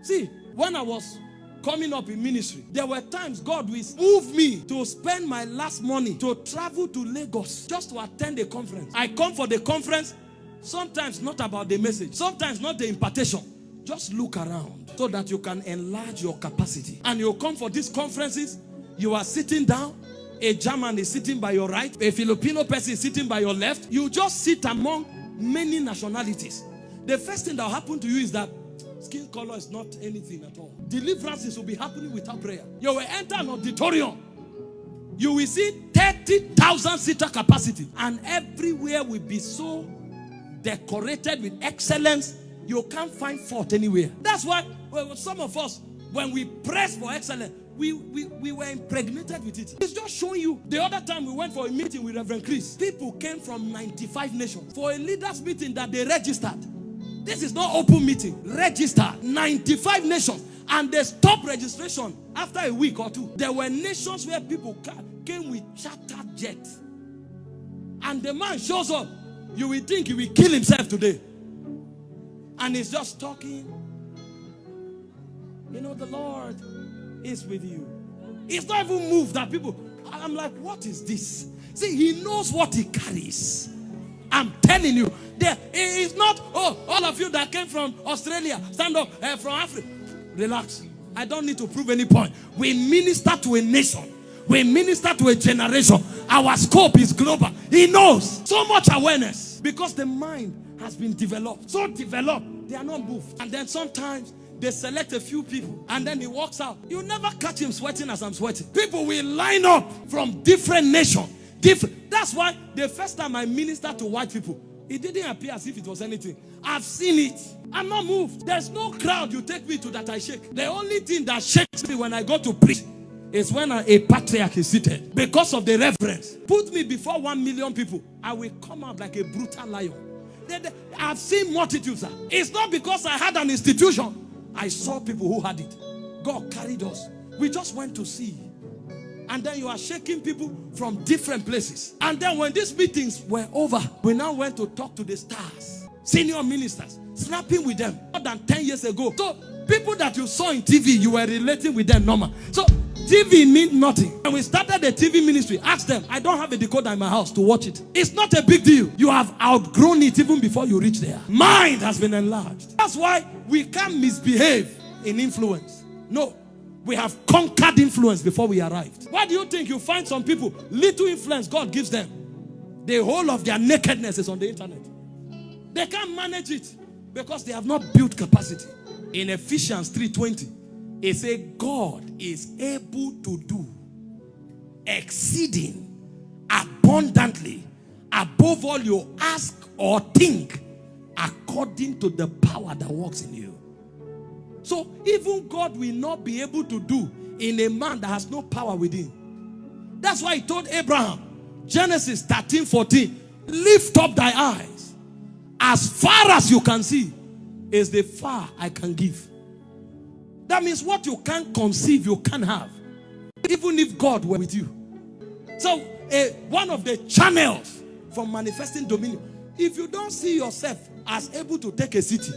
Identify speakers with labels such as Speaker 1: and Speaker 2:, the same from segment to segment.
Speaker 1: See, when I was coming up in ministry, there were times God will move me to spend my last money to travel to Lagos just to attend a conference. I come for the conference, sometimes not about the message, sometimes not the impartation. Just look around so that you can enlarge your capacity. And you come for these conferences, you are sitting down, a German is sitting by your right, a Filipino person is sitting by your left. You just sit among many nationalities. The first thing that will happen to you is that skin color is not anything at all. Deliverances will be happening without prayer. You will enter an auditorium. You will see 30,000 seater capacity. And everywhere will be so decorated with excellence. You can't find fault anywhere. That's why some of us, when we press for excellence, we were impregnated with it. It's just showing you. The other time we went for a meeting with Reverend Chris, people came from 95 nations for a leaders meeting that they registered. This is not open meeting. Registered 95 nations, and they stopped registration after a week or two. There were nations where people came with chartered jets, and the man shows up. You will think he will kill himself today. And he's just talking. You know, the Lord is with you. He's not even moved that people. I'm like, what is this? See, he knows what he carries. I'm telling you. It's not, oh, all of you that came from Australia, stand up, from Africa. Relax. I don't need to prove any point. We minister to a nation. We minister to a generation. Our scope is global. He knows. So much awareness. Because the mind has been developed. So developed, they are not moved. And then sometimes they select a few people and then he walks out. You never catch him sweating as I'm sweating. People will line up from different nations. That's why the first time I ministered to white people, it didn't appear as if it was anything. I've seen it. I'm not moved. There's no crowd you take me to that I shake. The only thing that shakes me when I go to preach is when a patriarch is seated. Because of the reverence. Put me before 1 million people, I will come out like a brutal lion. I've seen multitudes. Sir. It's not because I had an institution. I saw people who had it. God carried us. We just went to see. And then you are shaking people from different places. And then when these meetings were over, we now went to talk to the stars, senior ministers, snapping with them more than 10 years ago. So people that you saw in TV, you were relating with them normal. So TV means nothing. When we started the TV ministry, ask them, I don't have a decoder in my house to watch it. It's not a big deal. You have outgrown it even before you reach there. Mind has been enlarged. That's why we can't misbehave in influence. No. We have conquered influence before we arrived. Why do you think you find some people, little influence God gives them? The whole of their nakedness is on the internet. They can't manage it because they have not built capacity. In Ephesians 3:20, it says God is able to do exceeding abundantly above all you ask or think, according to the power that works in you. So even God will not be able to do in a man that has no power within. That's why he told Abraham, Genesis 13:14, lift up thy eyes. As far as you can see is the far I can give. That means what you can't conceive, you can't have. Even if God were with you. So one of the channels from manifesting dominion, if you don't see yourself as able to take a city,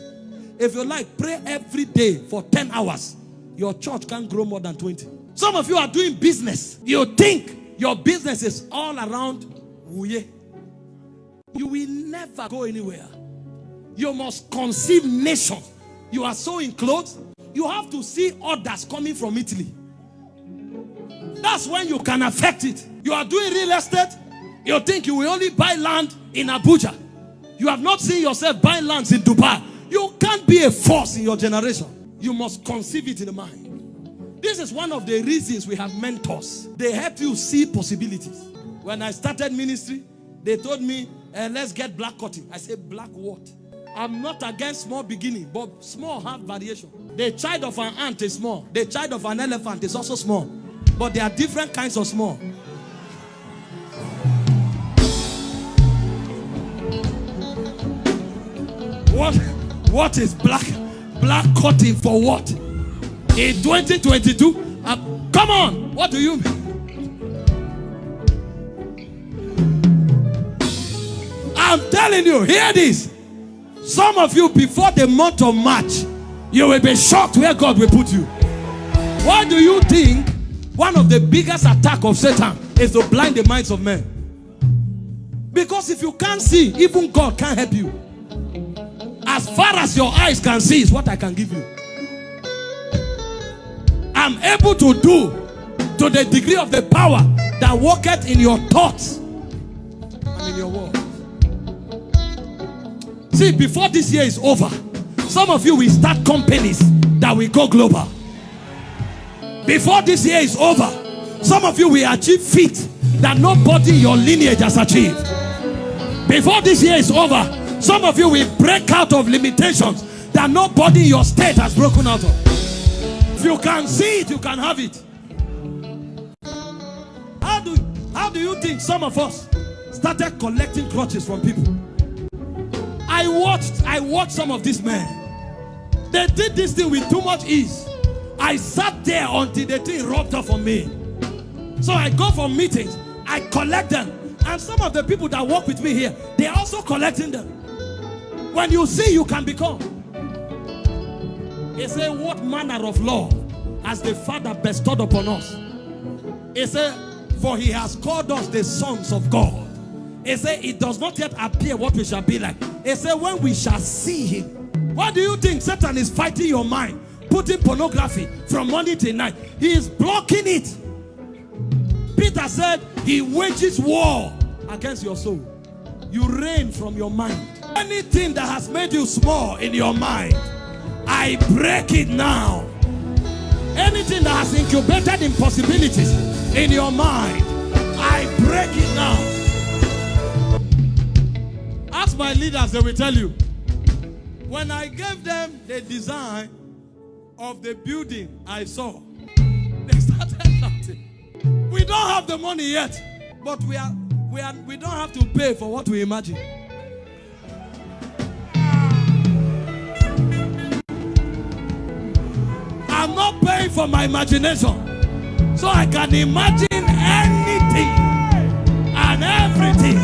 Speaker 1: if you like, pray every day for 10 hours. Your church can't grow more than 20. Some of you are doing business. You think your business is all around Wuye. You will never go anywhere. You must conceive nations. You are sewing clothes. You have to see orders coming from Italy. That's when you can affect it. You are doing real estate. You think you will only buy land in Abuja. You have not seen yourself buying lands in Dubai. You can't be a force in your generation. You must conceive it in the mind. This is one of the reasons we have mentors. They help you see possibilities. When I started ministry, they told me, let's get black cotton. I said, black what? I'm not against small beginning, but small have variation. The child of an ant is small. The child of an elephant is also small. But there are different kinds of small. What is black cotton for what? In 2022? Come on, what do you mean? I'm telling you, hear this. Some of you, before the month of March, You will be shocked where God will put you. Why do you think one of the biggest attacks of Satan is to blind the minds of men? Because if you can't see, even God can't help you. As far as your eyes can see is what I can give you. I'm able to do to the degree of the power that worketh in your thoughts and in your words. See, before this year is over, some of you will start companies that will go global. Before this year is over, some of you will achieve feats that nobody in your lineage has achieved. Before this year is over, some of you will break out of limitations that nobody in your state has broken out of. If you can see it, you can have it. How do you think some of us started collecting crutches from people? I watched some of these men. They did this thing with too much ease. I sat there until the thing rubbed off on me. So I go for meetings, I collect them. And some of the people that work with me here, they are also collecting them. When you see, you can become. He said, what manner of love has the Father bestowed upon us? He said, for he has called us the sons of God. He said, it does not yet appear what we shall be like. He said, when we shall see him. What do you think? Satan is fighting your mind, putting pornography from morning till night. He is blocking it. Peter said, he wages war against your soul. You reign from your mind. Anything that has made you small in your mind, I break it now. Anything that has incubated impossibilities in your mind, I break it now. Ask my leaders, they will tell you. When I gave them the design of the building I saw, they started shouting. We don't have the money yet, but we don't have to pay for what we imagine. I'm not paying for my imagination, so I can imagine anything and everything.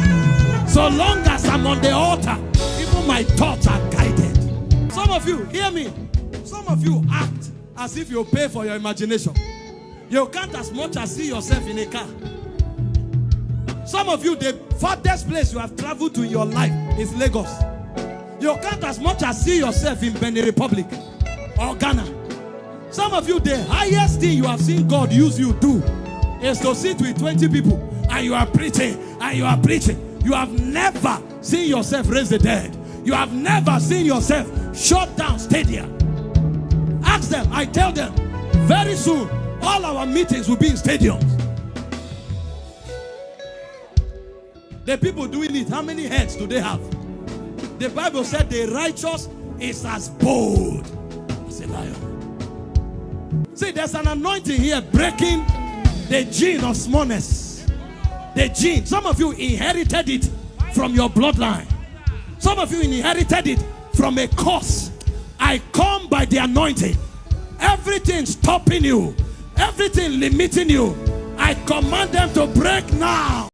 Speaker 1: So long as I'm on the altar, even my thoughts are guided. Some of you, hear me, some of you act as if you pay for your imagination. You can't as much as see yourself in a car. Some of you, the farthest place you have traveled to in your life is Lagos. You can't as much as see yourself in Benin Republic or Ghana. Some of you, the highest thing you have seen God use you to is to sit with 20 people and you are preaching and you are preaching. You have never seen yourself raise the dead. You have never seen yourself shut down stadium. Ask them, I tell them, very soon, all our meetings will be in stadiums. The people doing it, how many heads do they have? The Bible said the righteous is as bold as a lion. See, there's an anointing here breaking the gene of smallness. The gene. Some of you inherited it from your bloodline. Some of you inherited it from a curse. I come by the anointing. Everything stopping you, everything limiting you, I command them to break now.